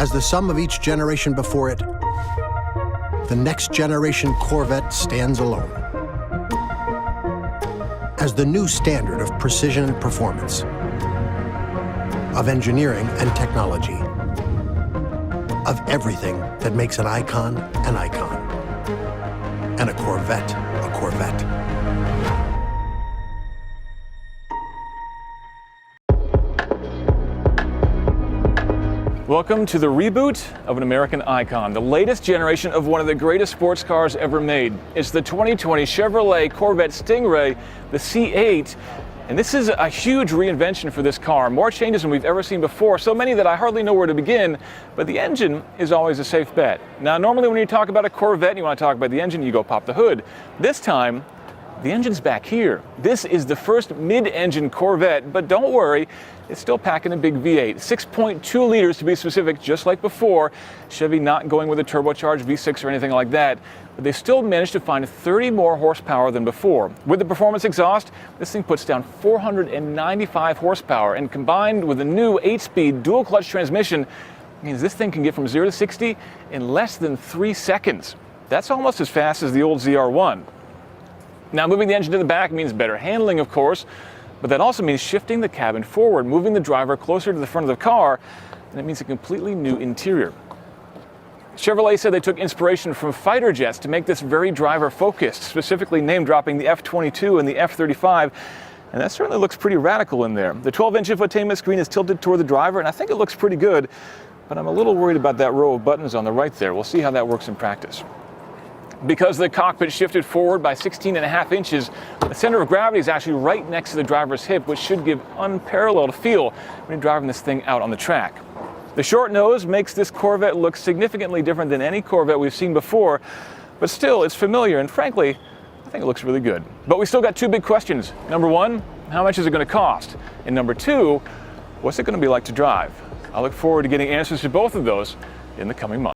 As the sum of each generation before it, the next generation Corvette stands alone as the new standard of precision and performance, of engineering and technology, of everything that makes an icon, and a Corvette, a Corvette. Welcome to the reboot of an American icon, the latest generation of one of the greatest sports cars ever made. It's the 2020 Chevrolet Corvette Stingray, the C8. And this is a huge reinvention for this car. More changes than we've ever seen before, so many that I hardly know where to begin, but the engine is always a safe bet. Now, normally when you talk about a Corvette and you want to talk about the engine, you go pop the hood. This time, the engine's back here. This is the first mid-engine Corvette, but don't worry, it's still packing a big V8. 6.2 liters to be specific, just like before. Chevy not going with a turbocharged V6 or anything like that, but they still managed to find 30 more horsepower than before. With the performance exhaust, this thing puts down 495 horsepower, and combined with the new 8-speed dual-clutch transmission, means this thing can get from 0 to 60 in less than 3 seconds. That's almost as fast as the old ZR1. Now, moving the engine to the back means better handling, of course, but that also means shifting the cabin forward, moving the driver closer to the front of the car, and it means a completely new interior. Chevrolet said they took inspiration from fighter jets to make this very driver-focused, specifically name-dropping the F-22 and the F-35, and that certainly looks pretty radical in there. The 12-inch infotainment screen is tilted toward the driver, and I think it looks pretty good, but I'm a little worried about that row of buttons on the right there. We'll see how that works in practice. Because the cockpit shifted forward by 16.5 inches, the center of gravity is actually right next to the driver's hip, which should give unparalleled feel when you're driving this thing out on the track. The short nose makes this Corvette look significantly different than any Corvette we've seen before, but still, it's familiar, and frankly, I think it looks really good. But we still got two big questions. Number one, how much is it going to cost? And number two, what's it going to be like to drive? I look forward to getting answers to both of those in the coming months.